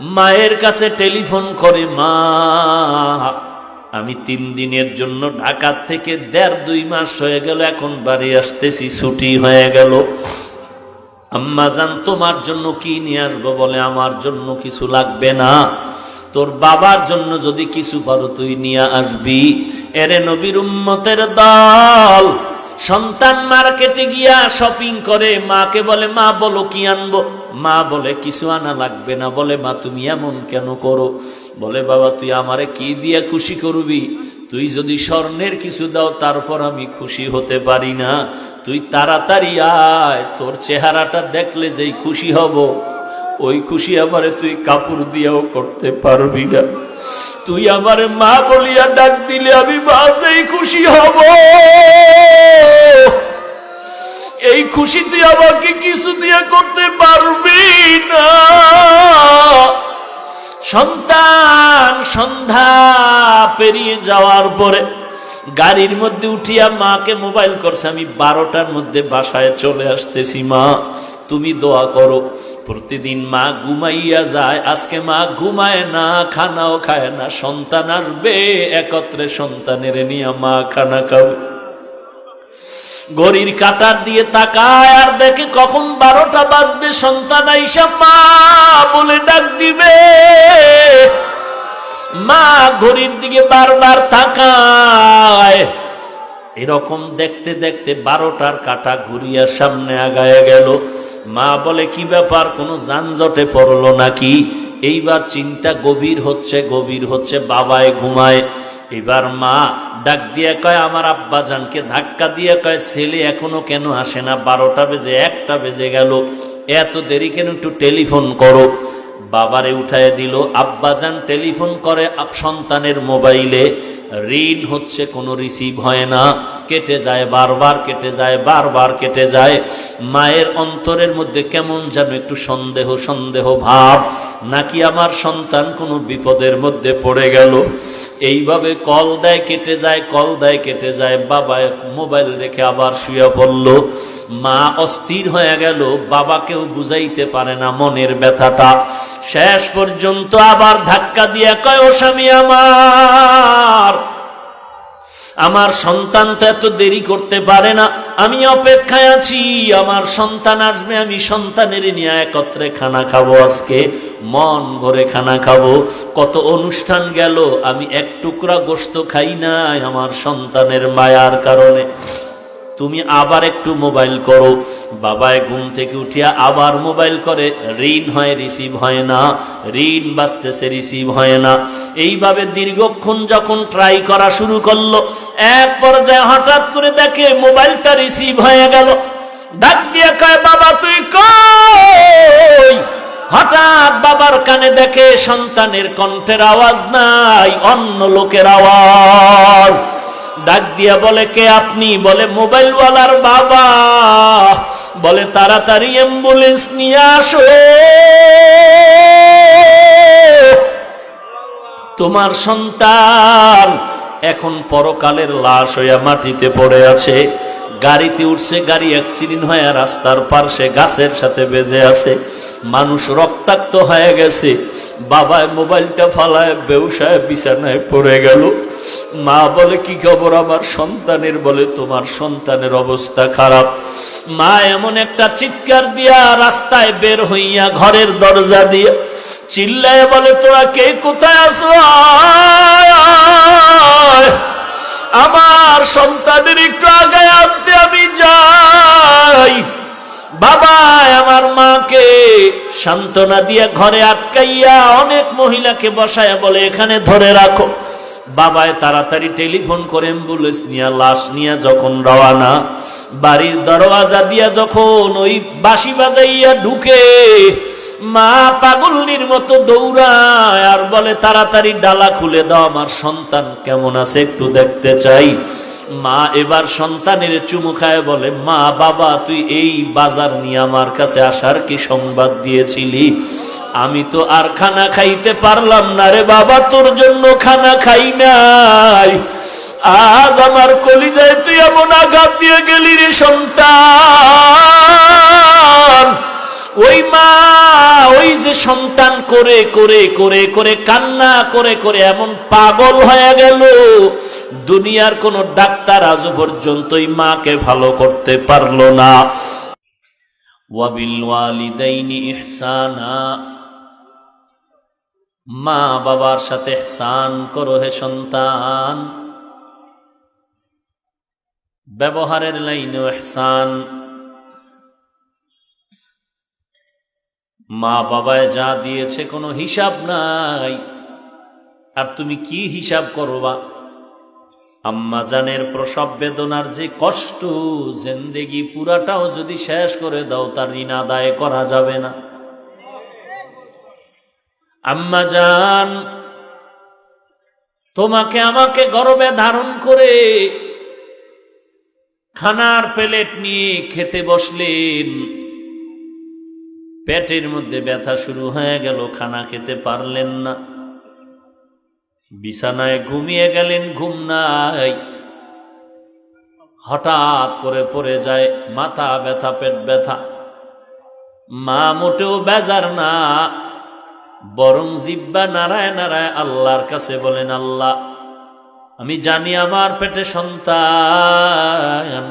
মায়ের কাছে টেলিফোন করে, মা আমি 3 দিনের জন্য ঢাকা থেকে 1.5-2 মাস হয়ে গেল, এখন বাড়ি আসতেছি, ছুটি হয়ে গেল। আম্মা জান তোমার জন্য কি নিয়ে আসবো? বলে আমার জন্য কিছু লাগবে না, তোর বাবার জন্য যদি কিছু পারো তুই নিয়ে আসবি। এরে নবীর উম্মতের দল, সন্তান মার্কেটে গিয়া শপিং করে, মাকে বলে মা বলো কি আনবো? মা বলে কিছু আনা লাগবে না। বলে মা তুমি এমন কেন করো? বলে বাবা তুই আমারে কি দিয়ে খুশি করবি? তুই যদি স্বর্ণের কিছু দাও তারপর আমি খুশি হতে পারি না। তুই তাড়াতাড়ি আয়, তোর চেহারাটা দেখলে যেই খুশি হব, ওই খুশি আমারে তুই কাপড় দিয়েও করতে পারবি না। তুই আমারে মা বলিয়া ডাক দিলে আমি বাসেই খুশি হব। এই খুশি তুই আমাকে কিছু দিয়ে করতে পারবি না। সন্তান সন্ধ্যা পেরিয়ে যাওয়ার পরে গাড়ির মধ্যে উঠিয়া মাকে মোবাইল করছে, আমি 12টার মধ্যে বাসায় চলে আসতেছি, মা তুমি দোয়া করো। প্রতিদিন মা ঘুমাইয়া যায়, আজকে মা ঘুমায় না, খানাও খায় না। সন্তান আসবে, একত্রে সন্তানের নিয়ে মা খানা খাবে। ঘড়ির কাঁটার দিয়ে তাকায় আর দেখে কখন 12টা বাজবে, সন্তান আইসা মা বলে ডাক দিবে। মা ঘড়ির দিকে বারবার তাকায়। এরকম দেখতে দেখতে 12টার কাঁটা ঘুরিয়া সামনে আগায় গেল। মা বলে কি ব্যাপার, কোনো যানজটে পড়লো নাকি? এইবার চিন্তা গভীর হচ্ছে, বাবায় ঘুমায়। এবার মা ডাক দিয়ে কয়, আমার আব্বা জানকে ধাক্কা দিয়ে কয়, ছেলে এখনো কেন আসে না? 12টা বেজে 1টা বেজে গেল, এত দেরি কেন? একটু টেলিফোন করো। বাবারে উঠায় দিল। আব্বাজান টেলিফোন করে সন্তানের মোবাইলে, রিং হচ্ছে, কোনো রিসিভ হয় না, কেটে যায়, বারবার কেটে যায়, বারবার কেটে যায়। মায়ের অন্তরের মধ্যে কেমন যেন একটু সন্দেহ ভাব, নাকি আমার সন্তান কোনো বিপদের মধ্যে পড়ে গেল। এইভাবে কল দেয়, কেটে যায়, কল দেয়, কেটে যায়। বাবা মোবাইল রেখে আবার শুয়ে পড়ল। মা অস্থির হয়ে গেল, বাবাকেও বুঝাইতে পারে না মনের ব্যথাটা। শেষ পর্যন্ত আবার ধাক্কা দিয়ে কয়, ও স্বামী আমার সন্তান তো এত দেরি করতে পারে না, আমি অপেক্ষায় আছি, আমার সন্তান আসবে, আমি সন্তানের নিয়ে একত্রে খানা খাবো, আজকে মন ভরে খানা খাবো। কত অনুষ্ঠান গেল, আমি এক টুকরা গোশত খাই নাই আমার সন্তানের মায়ার কারণে। তুমি আবার একটু মোবাইল করো। বাবায় ঘুম থেকে উঠিয়া আবার মোবাইল করে, রিং হয়, রিসিভ হয় না, রিং বাজতেছে, রিসিভ হয় না। এইভাবে দীর্ঘক্ষণ যখন ট্রাই করা শুরু করলো, এক পর্যায়ে হঠাৎ করে দেখে মোবাইলটা রিসিভ হয়ে গেল। ডাক দিয়ে কয়, বাবা তুই কই? হঠাৎ বাবার কানে দেখে সন্তানের কণ্ঠের আওয়াজ নাই, অন্য লোকের আওয়াজ। ডাক দিয়া বলে, কে আপনি? বলে মোবাইলওয়ালার বাবা। বলে তাড়াতাড়ি অ্যাম্বুলেন্স নিয়ে আসো, তোমার সন্তান এখন পরকালের লাশ হইয়া মাটিতে পড়ে আছে। গাড়িতে উঠছে, গাড়ি অ্যাক্সিডেন্ট হয়ে রাস্তার পাশে গাছের সাথে বেজে আছে, মানুষ রক্তাক্ত হয়ে গেছে। বাবায় মোবাইলটা ফালায় বেউসায় বিছানায় পড়ে গেল। মা বলে কি খবর আমার সন্তানের? বলে তোমার সন্তানের অবস্থা খারাপ। মা এমন একটা চিৎকার দিয়া রাস্তায় বের হইয়া ঘরের দরজা দিয়ে চিল্লায় বলে, তোরা কে কোথায় আছো? আমার সন্তানের একটু আগায় আনতে আমি যাই। বাবা আমার মাকে সান্ত্বনা দিয়ে ঘরে আটকাইয়া অনেক মহিলাকে বসায় বলে, এখানে ধরে রাখো। বাবায় তাড়াতাড়ি টেলিফোন করে অ্যাম্বুলেন্স নিয়ে লাশ নিয়ে যখন রওয়ানা, বাড়ির দরওয়াজা দিয়া যখন ওই বাঁশি বাজাইয়া ঢুকে, মা পাগলনির মতো দৌড়ায় আর বলে, তাড়াতাড়ি ডালা খুলে দাও, আমার সন্তান কেমন আছে একটু দেখতে চাই। মা এবার সন্তানের চুমু খায় বলে, মা বাবা তুই এই বাজার নিয়ে আমার কাছে আসার কি সংবাদ দিয়েছিলি? আমি তো আর খানা খাইতে পারলাম না রে বাবা, তোর জন্য খানা খাই নাই। আজ আমার কলিজায় তুই এমন আঘাত দিয়ে গেলি রে সন্তান, ওই মা ওই যে সন্তান করে করে করে করে কান্না করে করে এমন পাগল হয়ে গেল, দুনিয়ার কোন ডাক্তার আজ পর্যন্ত ওই মাকে ভালো করতে পারলো না। ওয়াবিল ওয়ালিদাইনি ইহসানা, মা বাবার সাথে ইহসান করো হে সন্তান। ব্যবহারের লাইনে ইহসান। মা বাবায় যা দিয়েছে কোনো হিসাব নাই, আর তুমি কি হিসাব করবা? আম্মা জানের প্রসব বেদনার যে কষ্ট, জিন্দেগি পুরাটাও যদি শেষ করে দাও তার ঋণ আদায় করা যাবে না। আম্মা জান তোমাকে আমাকে গর্ভে ধারণ করে খানার প্লেট নিয়ে খেতে বসলেন, পেটের মধ্যে ব্যথা শুরু হয়ে গেল, খানা খেতে পারলেন না, বিছানায় ঘুমিয়ে গেলেন, ঘুম নাই, হঠাৎ করে পড়ে যায় মাথা ব্যথা, পেট ব্যথা। মা মোটেও বেজার না, বরং জিহ্বা নাড়ায় নাড়ায় আল্লাহর কাছে বলেন, আল্লাহ আমি জানি আমার পেটে সন্তান,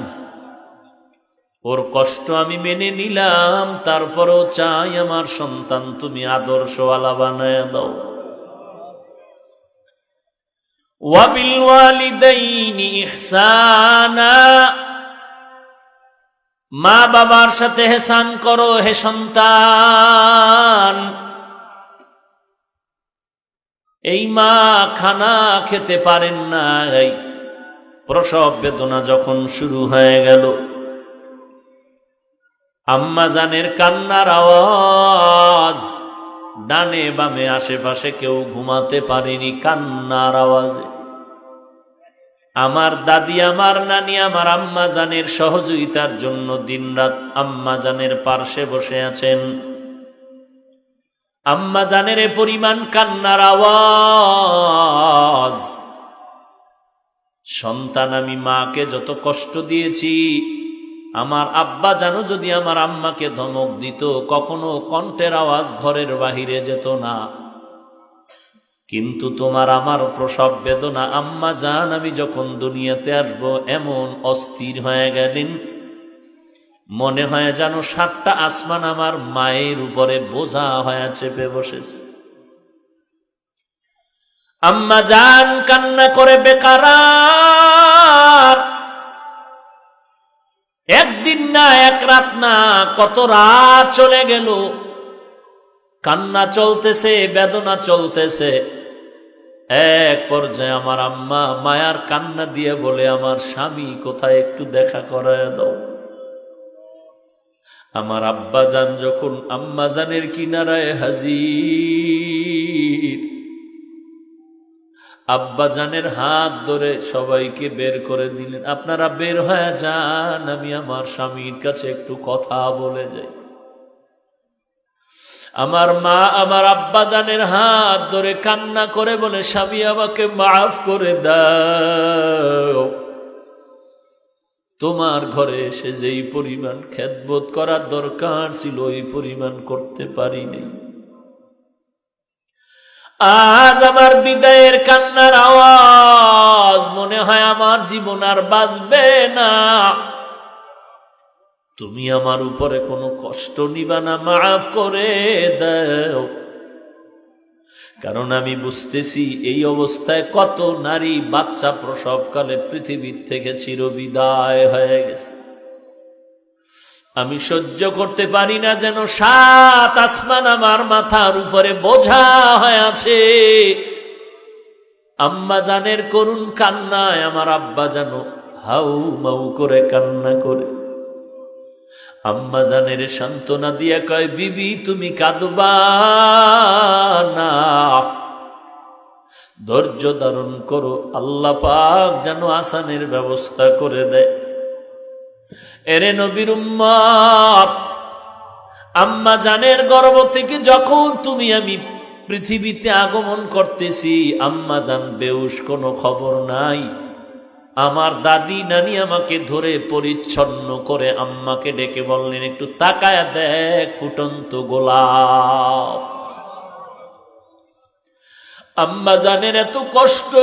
ওর কষ্ট আমি মেনে নিলাম, তারপরেও চাই আমার সন্তান তুমি আদর্শওয়ালা বানায় দাও। ওয়াবিল ওয়ালিদাইনি ইহসানা, মা বাবার সাথে ইহসান করো হে সন্তান। এই মা খানা খেতে পারেন নাই, প্রসব বেদনা যখন শুরু হয়ে গেল, আম্মা জানের কান্নার আওয়াজ, ডানে বামে আশেপাশে কেউ ঘুমাতে পারেনি কান্নার আওয়াজে। আমার দাদি, আমার নানি, আমার আম্মা জানের সহযোগিতার জন্য দিনরাত আম্মা জানের পার্শ্বে বসে আছেন। আম্মা জানের এ পরিমাণ কান্নার আওয়াজ। সন্তান আমি মাকে যত কষ্ট দিয়েছি, আমার আব্বা জানো যদি আমার আম্মাকে ধমক দিত, কখনো কণ্ঠের আওয়াজ ঘরের বাহিরে যেত না। কিন্তু তোমার আমার প্রসব বেদনা, আম্মা জান আমি যখন দুনিয়াতে আসব এমন অস্থির হয়ে গেলেন, মনে হয় যেন 7টা আসমান আমার মায়ের উপরে বোঝা হয়ে চেপে বসেছে। আম্মা জান কান্না করে বেকারার, একদিন না এক রাত না কত রাত চলে গেল, কান্না চলতেছে, বেদনা চলতেছে। এক পর্যায়ে আমার আম্মা মায়ার কান্না দিয়ে বলে, আমার স্বামী কোথায়, একটু দেখা করায় দাও। আমার আব্বা জান যখন আম্মা জানের কিনারায় হাজির, আব্বা জানের হাত ধরে সবাইকে বের করে দিলেন, আপনারা বের হয়ে যান, আমি আমার স্বামীর কাছে একটু কথা বলে যাই। আমার মা আমার আব্বা জানের হাত ধরে কান্না করে বলে, স্বামী আমাকে মাফ করে দাও, তোমার ঘরে এসে যেই পরিমাণ খেদমত করার দরকার ছিল ওই পরিমাণ করতে পারিনি। আজ আমার বিদায়ের কান্নার আওয়াজ, মনে হয় আমার জীবন আর বাঁচবে না। তুমি আমার উপরে কোনো কষ্ট নিবা না, মাফ করে দাও। কারণ আমি বুঝতেছি এই অবস্থায় কত নারী বাচ্চা প্রসবকালে পৃথিবীর থেকে চিরবিদায় হয়ে গেছে। আমি সহ্য করতে পারি না যেন 7 আসমান আমার মাথার উপরে বোঝা হয়ে আছে। আম্মা জানের করুণ কান্নায় আমার আব্বা যেন হাউ মাউ করে কান্না করে। আম্মা জানের সান্ত্বনা দিয়া কয়, বিবি তুমি কাঁদবা না, ধৈর্য ধারণ করো, আল্লাহ পাক যেন আসানের ব্যবস্থা করে দেয়। এরে নবীর উম্মত, আম্মা জানের গর্ভ থেকে যখন তুমি আমি পৃথিবীতে আগমন করতেছি, আম্মা জান বেউস, কোনো খবর নাই। আমার দাদি নানি আমাকে ধরে পরিচ্ছন্ন করে আম্মাকে ডেকে বললেন, একটু তাকায়া দেখ ফুটন্ত গোলাপ। আম্মা জানেন এত কষ্ট,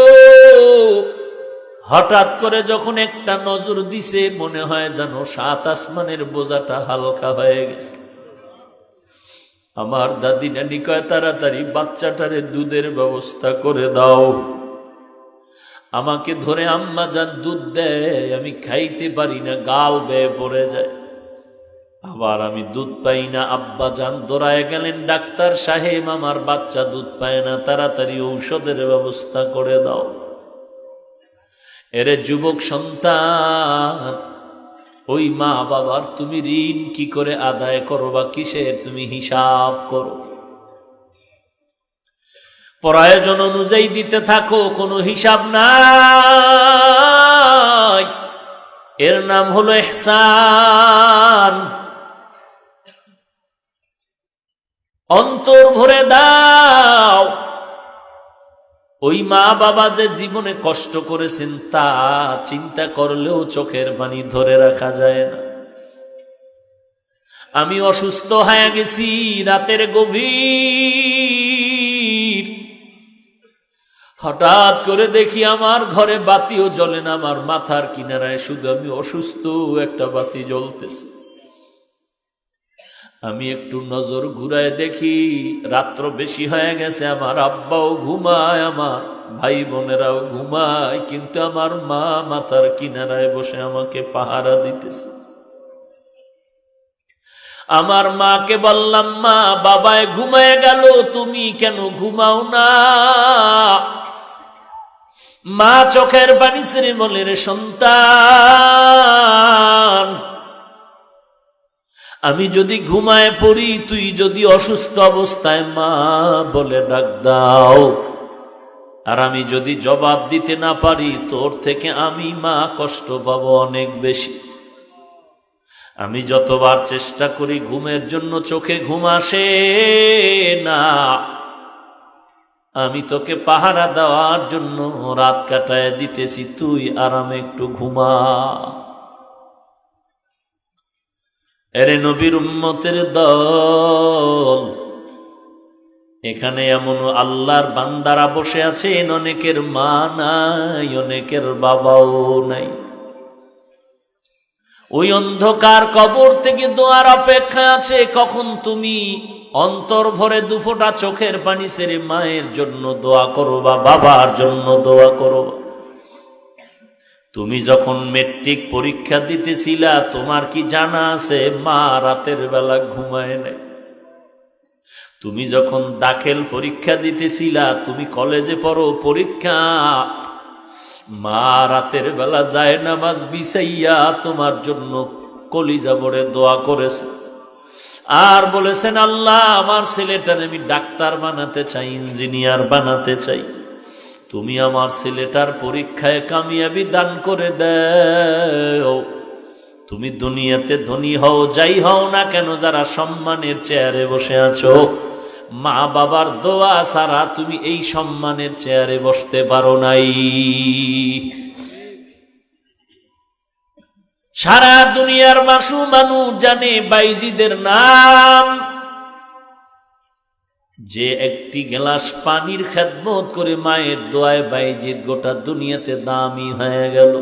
হঠাৎ করে যখন একটা নজর দিছে মনে হয় যেন 7 আসমানের বোঝাটা হালকা হয়ে গেছে। আমার দাদি নানি কয়, তাড়াতাড়ি বাচ্চাটারে দুধের ব্যবস্থা করে দাও। আমাকে ধরে আম্মা জান দুধ দেয়, আমি খাইতে পারি না, গাল বেয়ে পড়ে যায়। আবার আমি দুধ পাই না। আব্বা জান দৌড়ায় গেলেন, ডাক্তার সাহেব আমার বাচ্চা দুধ পায় না, তাড়াতাড়ি ঔষধের ব্যবস্থা করে দাও। এরে যুবক সন্তান, ওই মা বাবার তুমি ঋণ কি করে আদায় করো বা কিসের তুমি হিসাব করো? প্রয়োজন অনুযায়ী দিতে থাকো, কোনো হিসাব নাই। এর নাম হলো ইহসান। অন্তর ভরে দাও। ওই মা বাবা যে জীবনে কষ্ট করেছেন তা চিন্তা করলেও চোখের পানি ধরে রাখা যায় না। আমি অসুস্থ হয়ে গেছি, রাতের গভীর, হঠাৎ করে দেখি আমার ঘরে বাতিও জ্বলে না, আমার মাথার কিনারায় শুধু আমি অসুস্থ একটা বাতি জ্বলতেছে। আমি একটু নজর ঘুরায় দেখি রাত্র বেশি হয়ে গেছে, আমার আব্বাও ঘুমায়, আমার ভাই বোনেরাও ঘুমায়, কিন্তু আমার মা মাথার কিনারায় বসে আমাকে পাহারা দিতেছে। আমার মাকে বললাম, মা বাবায় ঘুমায় গেল, তুমি কেন ঘুমাও না? মা চোখের পানি ছেড়ে বলে, রে সন্তান, আমি যদি ঘুমায় পড়ি, তুই যদি অসুস্থ অবস্থায় মা বলে ডাক দাও, আর আমি যদি জবাব দিতে না পারি, তোর থেকে আমি মা কষ্ট পাবো অনেক বেশি। আমি যতবার চেষ্টা করি ঘুমের জন্য, চোখে ঘুম আসে না। আমি তোকে পাহারা দেওয়ার জন্য রাত কাটায় দিতেছি, তুই আরামে একটু ঘুমা। এরে নবীর উম্মতের দল, এখানে এমন আল্লাহর বান্দারা বসে আছেন, অনেকের মা নাই, অনেকের বাবাও নাই। ওই অন্ধকার কবর থেকে দোয়ার অপেক্ষা আছে, কখন তুমি অন্তর ভরে দুফোঁটা চোখের পানি ছেড়ে মায়ের জন্য দোয়া করো বা বাবার জন্য দোয়া করো। তুমি যখন মেট্রিক পরীক্ষা দিতেছিলা, তোমার কি জানা আছে মা রাতের বেলা ঘুমায় নাই? তুমি যখন দাখিল পরীক্ষা দিতেছিলা, তুমি কলেজে পড়ো, পরীক্ষা, মা রাতের বেলা যায় নামাজ বিছাইয়া তোমার জন্য কলিজা ভরে দোয়া করেছে, আর বলেছেন, আল্লাহ আমার ছেলেটার আমি ডাক্তার বানাতে চাই, ইঞ্জিনিয়ার বানাতে চাই, তুমি আমার ছেলেটার পরীক্ষায় কামিয়াবি দান করে দাও। তুমি দুনিয়াতে ধনী হও, যাই হও না কেন, যারা সম্মানের চেয়ারে বসে আছো, মা বাবার দোয়া ছাড়া তুমি এই সম্মানের চেয়ারে বসতে পারো নাই। সারা দুনিয়ার মানুষ জানে বাইজিদের নাম। যে একটি গ্লাস পানির খেদমত করে মায়ের দোয়ায় বাইজিদ গোটা দুনিয়াতে দামি হয়ে গেল।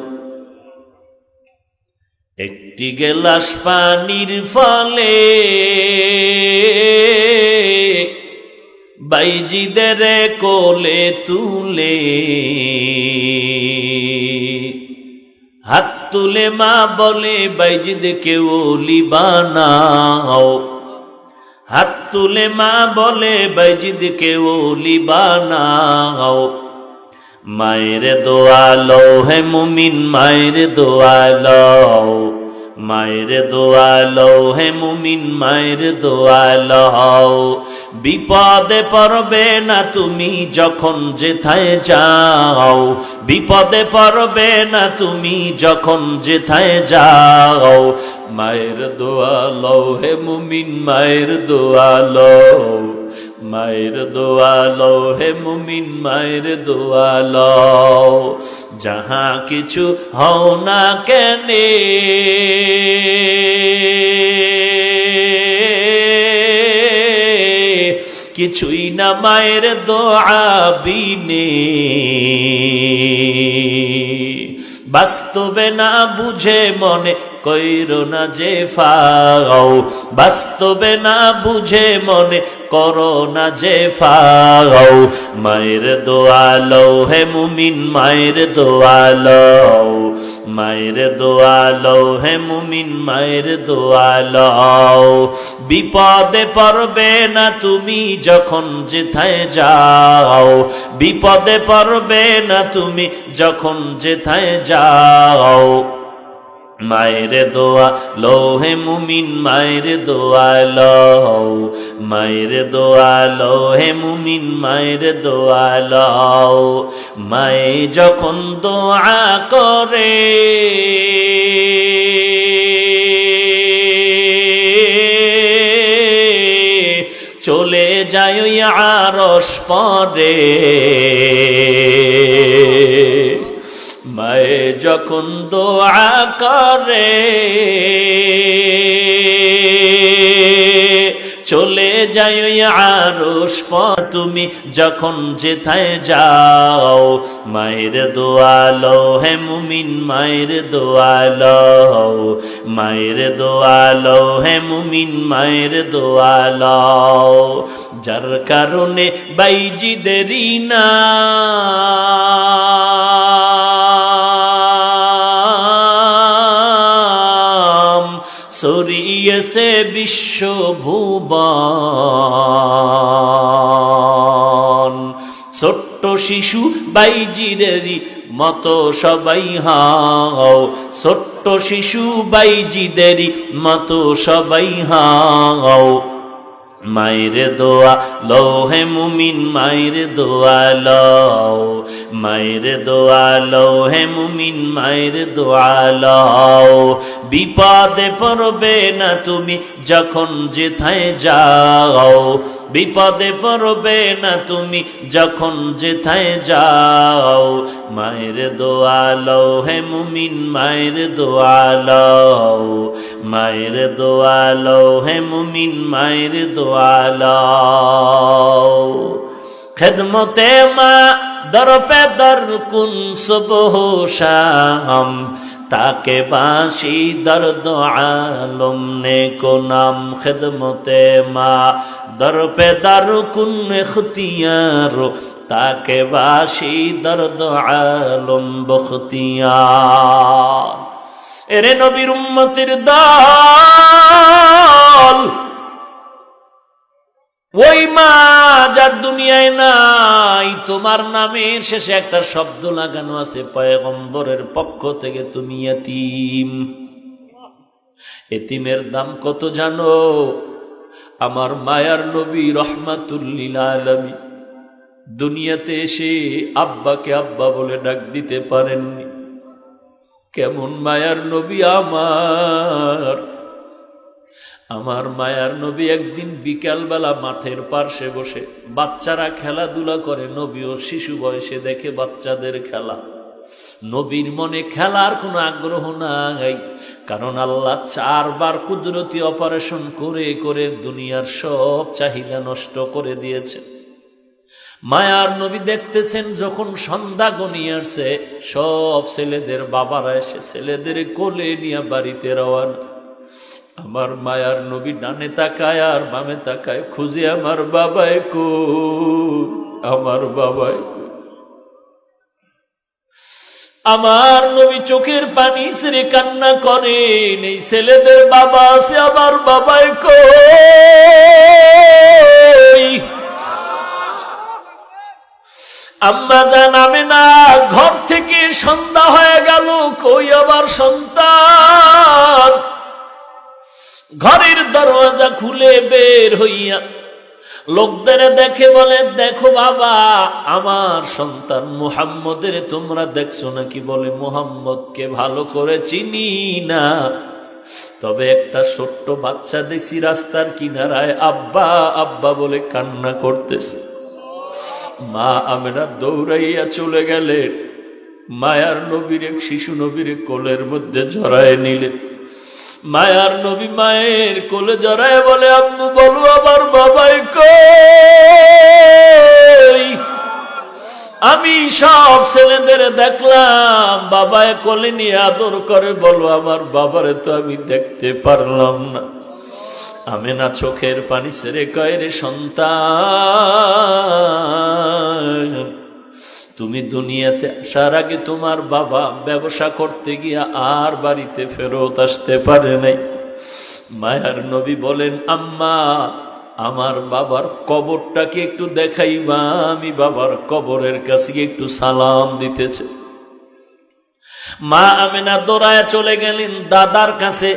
একটি গ্লাস পানির ফলে বাইজিদের কোলে তুলে, হাত তুলে মা বলে বাইজিদকে ওলি বানাও, হাত তুলে মা বলে বাইজিদকে ওলি বানাও। মায়ের দোয়া লও হে মুমিন, মায়ের দোয়া লও, মায়ের দোয়া লও হে মুমিন, মায়ের দোয়া লও। বিপদে পড়বে না তুমি যখন যেথায় যাও, বিপদে পড়বে না তুমি যখন যেথায় যাও। মায়ের দোয়া লও হে মুমিন, মায়ের দোয়া লও, মায়ের দোয়া লও হে মুমিন মায়ের দোয়া লও যাহা কিছু হও না কেনে কিছুই না মায়ের দোয়া বিনে বাস্তবে না বুঝে মনে কইরো না যে ফাও বাস্তবে না বুঝে মনে করো না যে ফাও মায়ের দোয়া লও হে মুমিন মায়ের দোয়া লও মায়ের দোয়া লও হে মুমিন মায়ের দোয়া লও বিপদে পড়বে না তুমি যখন যেথায় যাও বিপদে পড়বে না তুমি যখন যেথায় যাও মায়ের দোয়া লও হে মুমিন মায়ের দোয়া লও মায়ের দোয়া লও হে মুমিন মায়ের দোয়া লও মায়ে যখন দোয়া করে চলে যায় ওই আরশ পরে মায়ে যখন দোয়া করে চলে যায় ওই আরশ পর তুমি যখন যেথায় যাও মায়ের দোয়া লও হে মুমিন মায়ের দোয়া লও মায়ের দোয়া লও হে মুমিন মায়ের দোয়া লও যার কারণে বাইজিদেরই না ছড়িয়েছে বিশ্বভুবন ছোট্ট শিশু বাইজিরেরই মতো সবাই হাও ছোট্ট শিশু বাইজিদেরই মতো সবাই হাও মায়ের দোয়া লও হে মুমিন মায়ের দোয়া লও মায়ের দোয়া লও হে মুমিন মায়ের দোয়া লও বিপদে পড়বে না তুমি যখন যেথায় যাও বিপদে পড়বে না তুমি যখন যেথায় যাও মায়ের দোয়া লও হে মুমিন মায়ের দোয়া লও মায়ের দোয়া লও হে মুমিন মায়ের দোয়া লও খেদমতে মা দর পে দর কুন সুবহ শাম তাকে বাঁশি দর্দ আলম নে কো নাম খেদমতে মা দর পে দর কুন ইখতিয়ার তাকে বাঁশি দর্দ আলম বখতিয়ার এরে নবীর উম্মতের দল ওই মা যার দুনিয়ায় নাই তোমার নামের শেষে একটা শব্দ লাগানো আছে পয়গম্বরের পক্ষ থেকে তুমি এতিম এতিমের দাম কত জানো আমার মায়ার নবী রহমাতুল লিল আলামিন দুনিয়াতে এসে আব্বাকে আব্বা বলে ডাক দিতে পারেননি কেমন মায়ার নবী আমার মায়ার নবী একদিন বিকালবেলা মাঠের পার্শ্বে বসে বাচ্চারা খেলাধুলা করে নবীও শিশু বয়সে দেখে বাচ্চাদের খেলা নবীর মনে খেলার কোনো আগ্রহ নাই কারণ আল্লাহ 4 বার কুদরতি অপারেশন করে করে দুনিয়ার সব চাহিদা নষ্ট করে দিয়েছে মায়ার নবী দেখতেছেন যখন সন্ধ্যা গনিয়ে আসছে সব ছেলেদের বাবারা এসে ছেলেদের কোলে নিয়ে বাড়িতে রওয়ানা আমার মায়ার নবী ডানে তাকায় আর বামে তাকায় খুঁজে আমার বাবাই কই আমার বাবাই কই আমার নবী চোখের পানি ছেড়ে কান্না করেন এই ছেলেদের বাবা আছে আমার বাবাই কই আম্মা জান আমেনা ঘর থেকে সন্ধ্যা হয়ে গেল কই আবার সন্তান ঘরের দরওয়াজা খুলে বের হইয়া লোকদের দেখে বলে দেখো বাবা আমার সন্তান মুহাম্মদের তোমরা দেখছো নাকি বলে মুহাম্মদকে ভালো করে চিনি না তবে একটা ছোট্ট বাচ্চা দেখছি রাস্তার কিনারায় আব্বা আব্বা বলে কান্না করতেছে। মা আমেনা দৌড়াইয়া চলে গেলেন, মায়ার নবীর এক শিশু নবীর কোলের মধ্যে জড়ায় নিলেন। মায়ার নবী মায়ের কোলে জড়ায় বলে, আম্মু বলো আমার বাবাই কই? আমি সব ছেলেদের দেখলাম বাবায় কোলে নিয়ে আদর করে, বলো আমার বাবারে তো আমি দেখতে পারলাম না। আমেনা চোখের পানি ছেড়ে কয়, রে সন্তান, তুমি দুনিয়াতে আসার আগে তোমার বাবা ব্যবসা করতে গিয়া আর বাড়িতে ফেরত আসতে পারে নাই। মায়ার নবী বলেন, আম্মা আমার বাবার কবরটাকে একটু দেখাইবা, আমি বাবার কবরের কাছে একটু সালাম দিতেছে। মা আমেনা দৌড়ায় চলে গেলেন দাদার কাছে।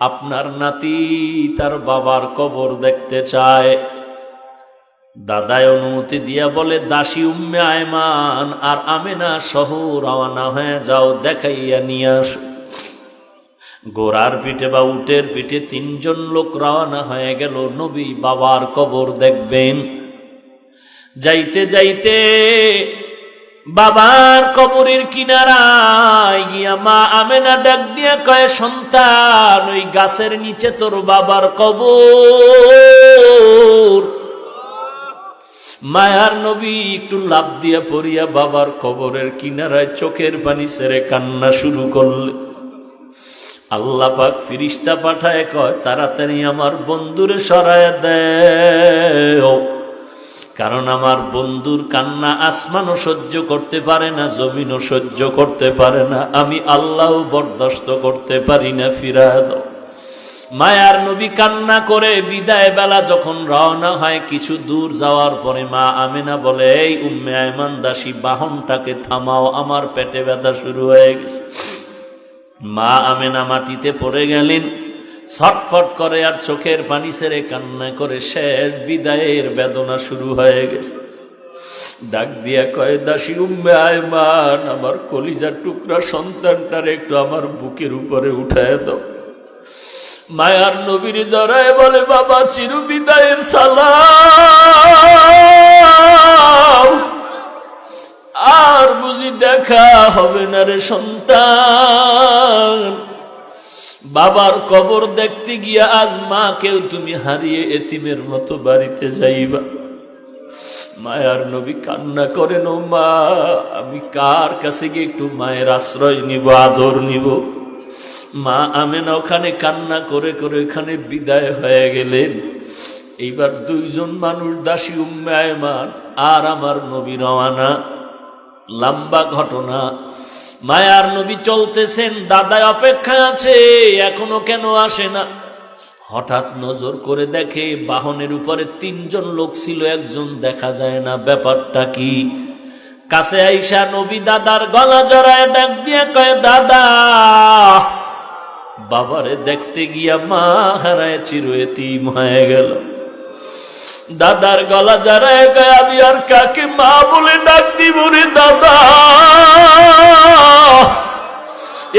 আপনার নাতি তার বাবার কবর দেখতে চায়। দাদায় অনুমতি দিয়া বলে, দাসী উম্মে আয়মান আর আমেনা সহ রওনা হয়ে যাও, দেখাইয়া নিয়ে আসো। ঘোড়ার পিঠে বা উটের পিঠে তিনজন লোক রওনা হয়ে গেল, নবী বাবার কবর দেখবেন। যাইতে যাইতে বাবার কবরের কিনারায় গিয়া মা আমেনা ডাক দিয়া কয়, সন্তান ওই গাছের নিচে তোর বাবার কবর। মায়ার নবী একটু লাফ দিয়া পড়িয়া বাবার কবরের কিনারায় চোখের পানি ছেড়ে কান্না শুরু করলে। আল্লাহ পাক ফিরিস্তা পাঠায় কয়, তাড়াতাড়ি আমার বন্ধুরে সরায় দেও, কারণ আমার বন্ধুর কান্না আসমানও সহ্য করতে পারে না, জমিনও সহ্য করতে পারে না, আমি আল্লাহও বরদাস্ত করতে পারি না, ফিরায় দাও। মায়ার নবী কান্না করে বিদায় বেলা যখন রওনা হয়, কিছু দূর যাওয়ার পরে মা আমেনা বলে, এই উম্মে আয়মান দাসী বাহনটাকে থামাও, আমার পেটে ব্যথা শুরু হয়ে গেছে। মা আমেনা মাটিতে পড়ে গেলেন, ছটফট করে আর চোখের পানি ছেড়ে কান্না করে শেষ বিদায়ের বেদনা শুরু হয়ে গেছে। ডাক দিয়া কয়, দাসী উম্মে আয়মান, আমার কলিজার টুকরা সন্তানটার একটু আমার বুকের উপরে উঠায় দাও। মায়ার নবীর জড়ায় বলে, বাবা চির বিদায়ের সালাম, আর বুঝি দেখা হবে না রে সন্তান। বাবার কবর দেখতে গিয়া আজ মাকেও তুমি হারিয়ে এতিমের মতো বাড়িতে যাইবা। মায়ার নবী কান্না করেন, ও মা, আমি কার কাছে গিয়ে একটু মায়ের আশ্রয় নিব, আদর নিব? মা আমেনা ওখানে কান্না করে করে এখানে বিদায় হয়ে গেলেন। এইবার দুইজন মানুষ, দাসী উম্মে আয়মান আর আমার নবী রওয়ানা। লম্বা ঘটনা। মায়ার নবী চলতেছেন, দাদায় অপেক্ষা আছে, এখনো কেন আসে না? হঠাৎ নজর করে দেখে বাহনের উপরে তিনজন লোক ছিল, একজন দেখা যায় না, ব্যাপারটা কি? কাছে আইসা নবী দাদার গলা জড়ায় ডাক দিয়ে কয়, দাদা, বাবারে দেখতে গিয়া মা হারায় চির এতিম হয়ে গেল। দাদার গলা জড়ায় কয়, আমি আর কাকে মা বলে ডাক দিব রে দাদা?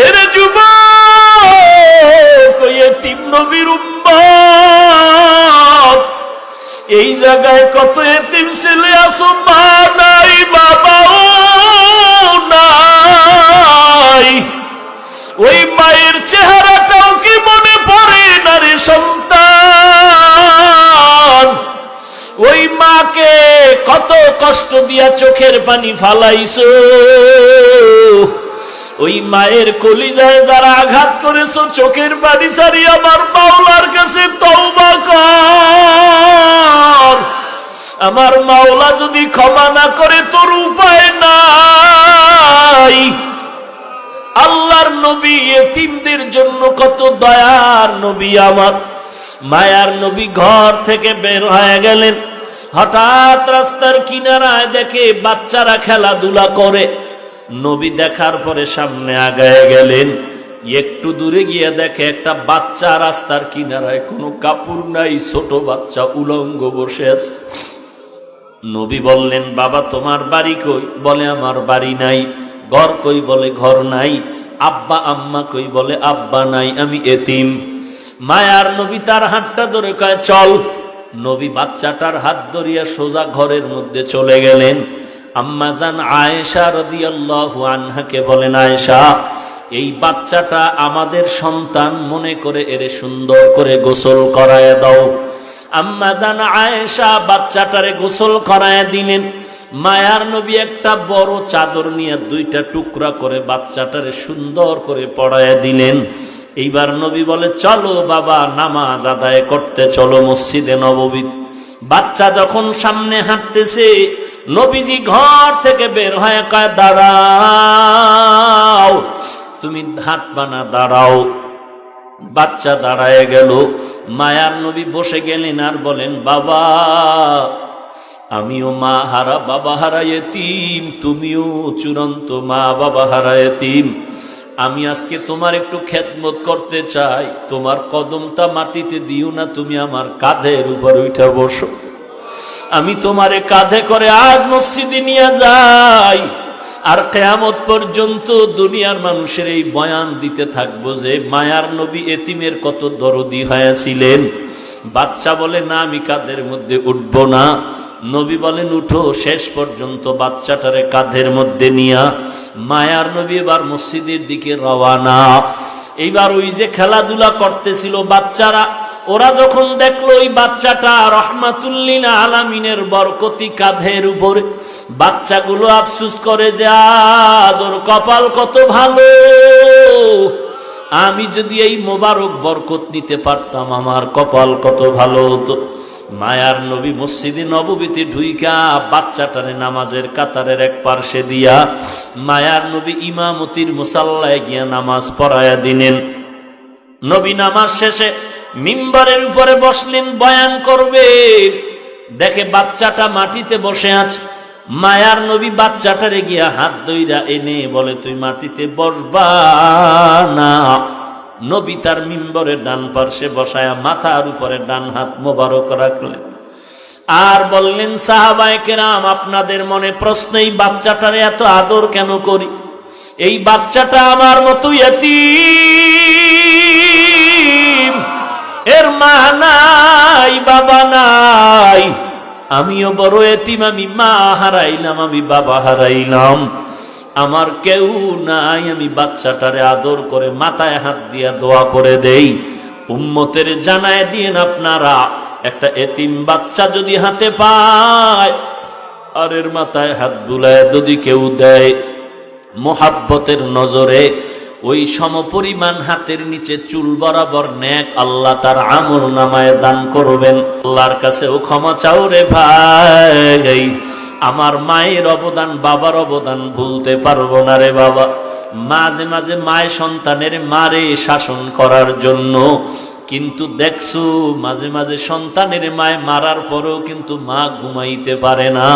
এরে যুবক, এতিম নবীর উম্মত, এই জায়গায় কত এতিম ছেলে আছো, মা নাই, বাবাও নাই। ওই মায়ের চেহারাটাও কি মনে পড়ে না রে সন্তান? ওই মাকে কত কষ্ট দিয়া চোখের পানি ফালাইছো, ওই মায়ের কলিজায় যারা আঘাত করেছো, চোখের পানি ছাড়ি আমার মাওলার কাছে তওবা কর। আমার মাওলা যদি ক্ষমা না করে তোর উপায় নাই। আল্লাহর নবী এতিমদের জন্য কত দয়ার নবী আমার। মায়ার নবী ঘর থেকে বের হয়ে গেলেন, হঠাৎ রাস্তার কিনারায় দেখে বাচ্চারা খেলাধুলা করে। নবী দেখার পরে সামনে আগায় গেলেন, একটু দূরে গিয়ে দেখে একটা বাচ্চা রাস্তার কিনারায়, কোনো কাপড় নাই, ছোট বাচ্চা উলঙ্গ বসে আছে। নবী বললেন, বাবা তোমার বাড়ি কই? বলে আমার বাড়ি নাই। ঘর কই? বলে ঘর নাই। আব্বা আম্মা কই? বলে আব্বা নাই, আমি এতিম। মায়ার নবী তার হাতটা ধরে কয় চল। নবী বাচ্চাটার হাত ধরিয়া সোজা ঘরের মধ্যে চলে গেলেন। আম্মা জান আয়েশা রাদিয়াল্লাহু আনহাকে বলেন, আয়েশা, এই বাচ্চাটা আমাদের সন্তান, মনে করে এরে সুন্দর করে গোসল করায় দাও। আম্মা জান আয়েশা বাচ্চাটারে গোসল করায় দিলেন। মায়ার নবী একটা বড় চাদর নিয়ে দুইটা টুকরা করে বাচ্চাটারে সুন্দর করে পড়ায় দিলেন। এইবার নবী বলে, চলো বাবা, নামাজ আদায় করতে চলো মসজিদে নববী। বাচ্চা যখন সামনে হাঁটতেছে, নবীজি ঘর থেকে বের হয়ে কয়, দাঁড়াও, তুমি হাঁটবা না, দাঁড়াও। বাচ্চা দাঁড়ায় গেল। মায়ার নবী বসে গেলেন আর বলেন, বাবা, আমিও মা হারা বাবা হারা এতিম, তুমিও চূড়ান্ত মা বাবা হারা এতিম। আমি আজকে তোমার একটু খেদমত করতে চাই। তোমার কদমটা মাটিতে দিও না, তুমি আমার কাঁধের উপর উঠে বসো। আমি তোমারে কাঁধে করে আজ মসজিদে নিয়ে যাই, আর কিয়ামত পর্যন্ত দুনিয়ার মানুষের এই বয়ান দিতে থাকবো যে মায়ার নবী এতিমের কত দরদি হয়েছিলেন। বাচ্চা বলে, না, আমি কাঁধের মধ্যে উঠব না। নবী বলেন, উঠো। শেষ পর্যন্ত বাচ্চাটারে কাঁধের মধ্যে নিয়া মায়ার নবী এবার মসজিদের দিকে রওয়ানা। এইবার ওই যে খেলাধুলা করতেছিল বাচ্চারা, ওরা যখন দেখলো ওই বাচ্চাটা রহমাতুল্লিল আলামিনের বরকতি কাঁধের উপরে, বাচ্চাগুলো আফসোস করে যে আজ ওর কপাল কত ভালো, আমি যদি এই মোবারক বরকত নিতে পারতাম, আমার কপাল কত ভালো হতো। মায়ার নবী মসজিদে নববীতে ঢুইকা বাচ্চাটারে নামাজের কাতারের এক পার্শ্বে দিয়া মায়ার নবী ইমামতির মুসাল্লায় গিয়া নামাজ পড়ায়া দিলেন। নবী নামাজ শেষে মিম্বরের উপরে বসলেন, বয়ান করবেন। দেখে বাচ্চাটা মাটিতে বসে আছে। মায়ার নবী বাচ্চাটারে গিয়া হাত ধইরা এনে বলে, তুই মাটিতে বসবা না। নবী তার মিম্বরের ডান পার্শ্বে বসায়া মাথার উপরে ডান হাত মোবারক রাখলেন আর বললেন, সাহাবায়ে কেরাম, আপনাদের মনে প্রশ্ন, এই বাচ্চাটারে এত আদর কেন করি? এই বাচ্চাটা আমার মতো এতিম, এর মা নাই, বাবা নাই। আমিও বড় এতিম, আমি মা হারাইলাম, আমি বাবা হারাইলাম, আমার কেউ নাই। আমি বাচ্চাটারে আদর করে মাথায় হাত দিয়া দোয়া করে দেই। উম্মতের জানায় দিয়েন আপনারা, একটা এতিম বাচ্চা যদি হাতে পায় আর এর মাথায় হাত বুলায় যদি কেউ দেয়, মোহাব্বতের নজরে ওই সমপরিমাণ হাতের নিচে চুল বরাবর নেক আল্লাহ তার আমল নামায় দান করবেন। আল্লাহর কাছেও ক্ষমা চাও রে ভাই, আমার মায়ের অবদান, বাবার অবদান ভুলতে পারবো না রে বাবা। মাঝে মাঝে মায়ের সন্তানের মারে শাসন করার জন্য, কিন্তু দেখছো মাঝে মাঝে সন্তানের মায় মারার পরেও কিন্তু মা ঘুমাইতে পারে না।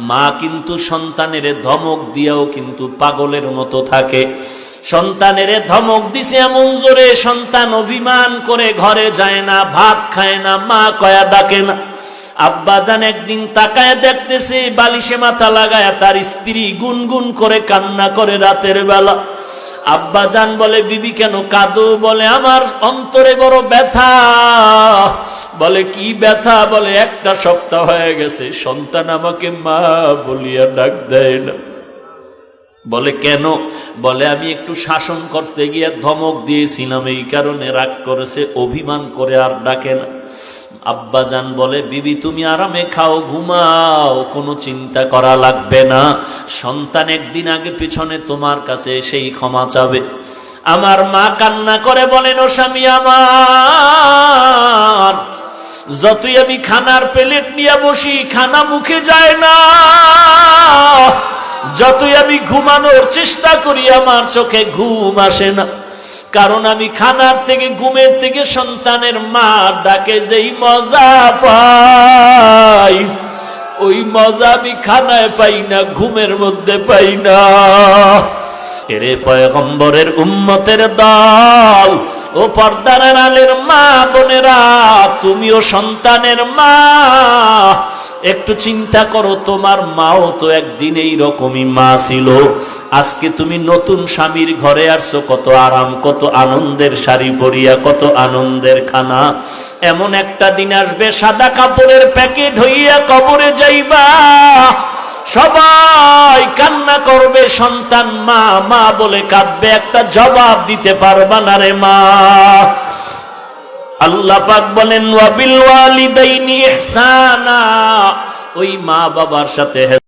মা কিন্তু সন্তানের ধমক দিয়াও কিন্তু পাগলের মতো থাকে। সন্তানের ধমক দিছে এমন জোরে, সন্তান অভিমান করে ঘরে যায় না, ভাত খায় না, মা কয়া ডাকে না। আব্বাজান একদিন তাকায় দেখতেছে বালিশে মাথা লাগায় তার স্ত্রী গুনগুন করে কান্না করে রাতের বেলা। আব্বাজান বলে, বিবি কেন কাঁদো? বলে, আমার অন্তরে বড় ব্যথা। বলে, কি ব্যথা? বলে, একটা সপ্তাহ হয়ে গেছে সন্তান আমাকে মা বলিয়া ডাক দেয় না। বলে, কেন? বলে, আমি একটু শাসন করতে গিয়ে ধমক দিয়েছিলাম, এই কারণে রাগ করেছে, অভিমান করে আর ডাকে না। আব্বাজান বলে, বিবি তুমি আরামে খাও, ঘুমাও, কোনো চিন্তা করা লাগবে না। সন্তান একদিন আগে পিছনে তোমার কাছে সেই ক্ষমা চাবে। আমার মা কান্না করে বলেন, ও স্বামী আমার, যতই আমি খানার প্লেট নিয়ে বসি খানা মুখে যায় না, যতই আমি ঘুমানোর চেষ্টা করি আমার চোখে ঘুম আসে না। কারণ আমি খানার থেকে, ঘুমের থেকে সন্তানের মা ডাকে যেই মজা পাই, ওই মজা আমি খানায় পাই না, ঘুমের মধ্যে পাই না। এরে পয়গম্বরের উম্মতের দল, ও পর্দার আড়ালের মা বোনেরা, তুমিও সন্তানের মা, একটু চিন্তা করো, তোমার মাও তো একদিন এইরকমই মা ছিল। আজকে তুমি নতুন স্বামীর ঘরে আসছো, কত আরাম, কত আনন্দের শাড়ি পরিয়া, কত আনন্দের খানা। এমন একটা দিন আসবে সাদা কাপড়ের প্যাকেট হইয়া কবরে যাইবা, সবাই কান্না করবে, সন্তান মা মা বলে কাঁদবে, একটা জবাব দিতে পারবা না রে মা। আল্লাহ পাক বলেন ওয়া বিল ওয়ালিদাইনি ইহসানা, ওই মা বাবার সাথে